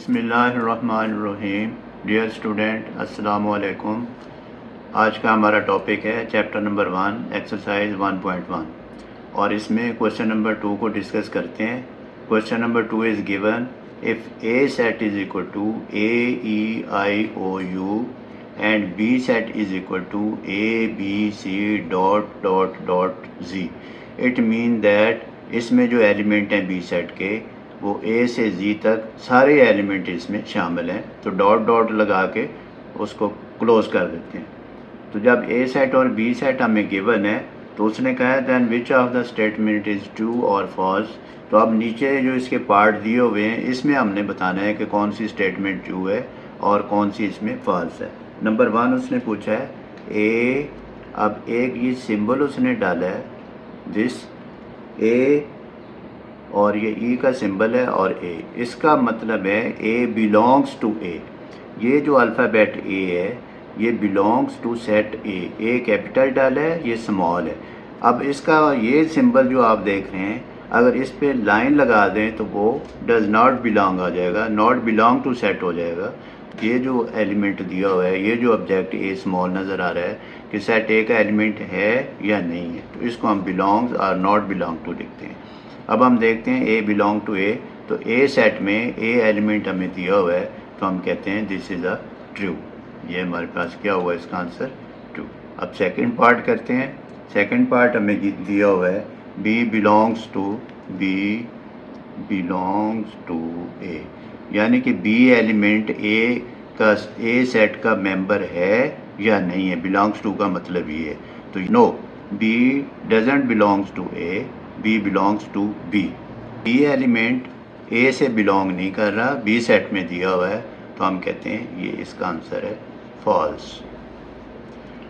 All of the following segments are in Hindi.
बिस्मिल्लाहिर्रहमानिर्रहीम। डियर स्टूडेंट, अस्सलाम वालेकुम। आज का हमारा टॉपिक है चैप्टर नंबर 1 एक्सरसाइज 1.1 और इसमें क्वेश्चन नंबर 2 को डिस्कस करते हैं। Question number 2 is given if A set is equal to A E I O U and B set is equal to A B C dot dot dot G. It mean that इसमें जो एलिमेंट हैं बी सेट के वो ए से जी तक सारे एलिमेंट इसमें शामिल हैं, तो डॉट डॉट लगा के उसको क्लोज कर देते हैं। तो जब ए सेट और बी सेट हमें गिवन है तो उसने कहा है then which of the statement is true और फॉल्स। तो अब नीचे जो इसके पार्ट दिए हुए हैं इसमें हमने बताना है कि कौन सी स्टेटमेंट ट्रू है और कौन सी इसमें फॉल्स है। नंबर 1 उसने पूछा है ए, अब एक ये सिंबल उसने डाला है दिस ए और ये ई का सिंबल है और ए, इसका मतलब है ए बिलोंग्स टू ए। ये जो अल्फ़ाबेट ए है ये belongs to set A capital डाला है, ये स्मॉल है। अब इसका ये सिंबल जो आप देख रहे हैं अगर इस पे लाइन लगा दें तो वो डज़ नॉट बिलोंग आ जाएगा, नॉट बिलोंग टू सेट हो जाएगा। ये जो एलिमेंट दिया हुआ है, ये जो ऑब्जेक्ट ए स्मॉल नज़र आ रहा है कि सेट ए का एलिमेंट है या नहीं है, तो इसको हम बिलोंग्स और नॉट बिलोंग टू लिखते हैं। अब हम देखते हैं ए बिलोंग टू ए, तो ए सेट में ए एलिमेंट हमें दिया हुआ है तो हम कहते हैं दिस इज़ अ ट्रू। ये हमारे पास क्या हुआ इसका आंसर ट्रू। अब सेकंड पार्ट करते हैं। सेकंड पार्ट हमें दिया हुआ है बी बिलोंग्स टू ए, यानी कि बी एलिमेंट ए सेट का मेंबर है या नहीं है। बिलोंग्स टू का मतलब ये है, तो no, B doesn't belongs to A, B belongs to B. B element A से बिलोंग नहीं कर रहा, बी सेट में दिया हुआ है, तो हम कहते हैं ये इसका आंसर है फॉल्स।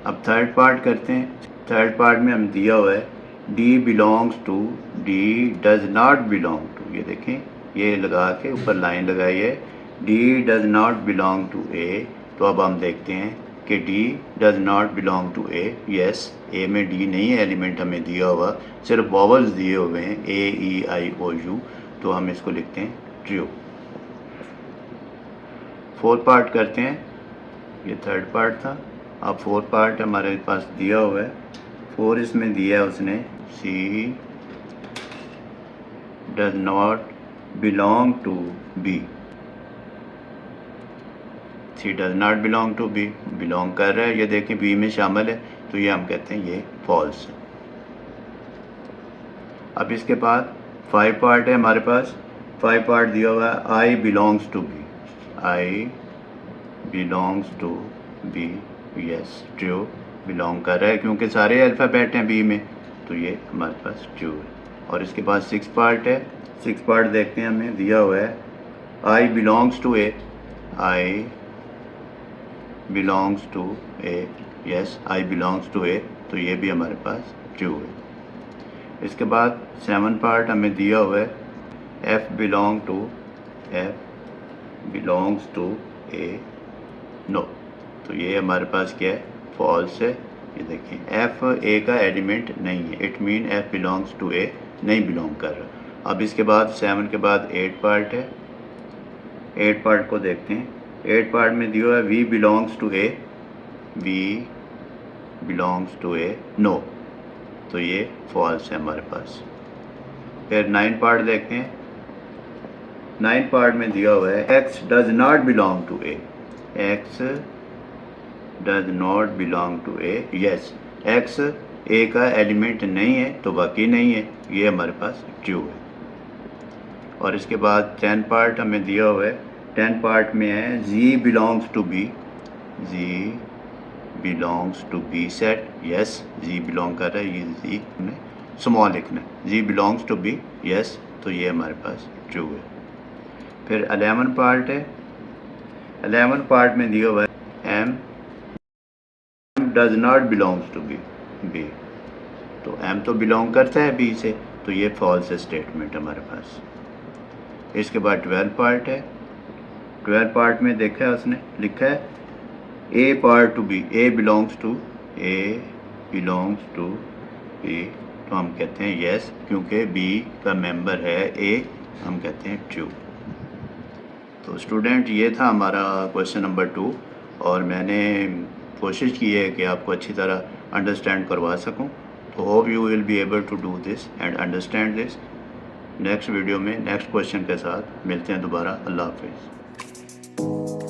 अब थर्ड पार्ट करते हैं। थर्ड पार्ट में हम दिया हुआ है D belongs to, D does not belong to. ये देखें, ये लगा के ऊपर लाइन लगाई है D does not belong to A. तो अब हम देखते हैं कि D does not belong to A. Yes, A में डी नहीं है एलिमेंट हमें दिया हुआ, सिर्फ वॉवल्स दिए हुए हैं ए ई आई ओ यू, तो हम इसको लिखते हैं ट्रू। फोर्थ पार्ट करते हैं। ये थर्ड पार्ट था, अब फोर्थ पार्ट हमारे पास दिया हुआ है। 4 इसमें दिया है उसने C does not belong to B. C does not belong to B, belong कर रहा है, ये देखें बी में शामिल है, तो ये हम कहते हैं ये फॉल्स है। अब इसके बाद 5 पार्ट है हमारे पास। 5 पार्ट दिया हुआ है I belongs to B, I belongs to B. Yes, true, belong कर रहा है क्योंकि सारे अल्फ़ाबेट हैं बी में, तो ये हमारे पास ट्रू है। और इसके बाद 6 पार्ट है। 6 पार्ट देखते हैं, हमें दिया हुआ है I belongs to A, I belongs to A. Yes, I belongs to A, तो ये भी हमारे पास ट्रू है। इसके बाद 7 पार्ट हमें दिया हुआ है F belong to, F belongs to A, no, तो ये हमारे पास क्या है फॉल्स है। ये देखिए एफ ए का एलिमेंट नहीं है, it mean F belongs to A नहीं बिलोंग कर रहा। अब इसके बाद 7 के बाद 8 पार्ट है। 8 पार्ट को देखते हैं। 8 पार्ट में दिया हुआ है V belongs to A, V belongs to A, no, तो ये फॉल्स है हमारे पास। फिर 9 पार्ट देखते हैं। 9 पार्ट में दिया हुआ है X does not belong to A, X does not belong to A. Yes, X A का एलिमेंट नहीं है, तो बाकी नहीं है, ये हमारे पास ट्रू है। और इसके बाद 10 पार्ट हमें दिया हुआ है। 10 पार्ट में है G belongs to B, G belongs to B set. Yes, G belong कर रहा है, ये जी में स्मॉल लिखना है, G belongs to B. Yes, तो ये हमारे पास ट्रू है। फिर 11 पार्ट है। 11 पार्ट में दिया हुआ है M does not belongs to B, B, तो एम तो बिलोंग करता है बी से, तो ये फॉल्स स्टेटमेंट हमारे पास। इसके बाद 12 पार्ट है। 12 पार्ट में देखा है उसने लिखा है A part to B, A belongs to, A belongs to B, तो हम कहते हैं यस, क्योंकि बी का मेंबर है ए, हम कहते हैं ट्रू। तो स्टूडेंट ये था हमारा क्वेश्चन नंबर 2 और मैंने कोशिश की है कि आपको अच्छी तरह अंडरस्टैंड करवा सकूं। तो hope you will be able to do this and understand this. Next video में नेक्स्ट क्वेश्चन के साथ मिलते हैं दोबारा। अल्लाह हाफिज़।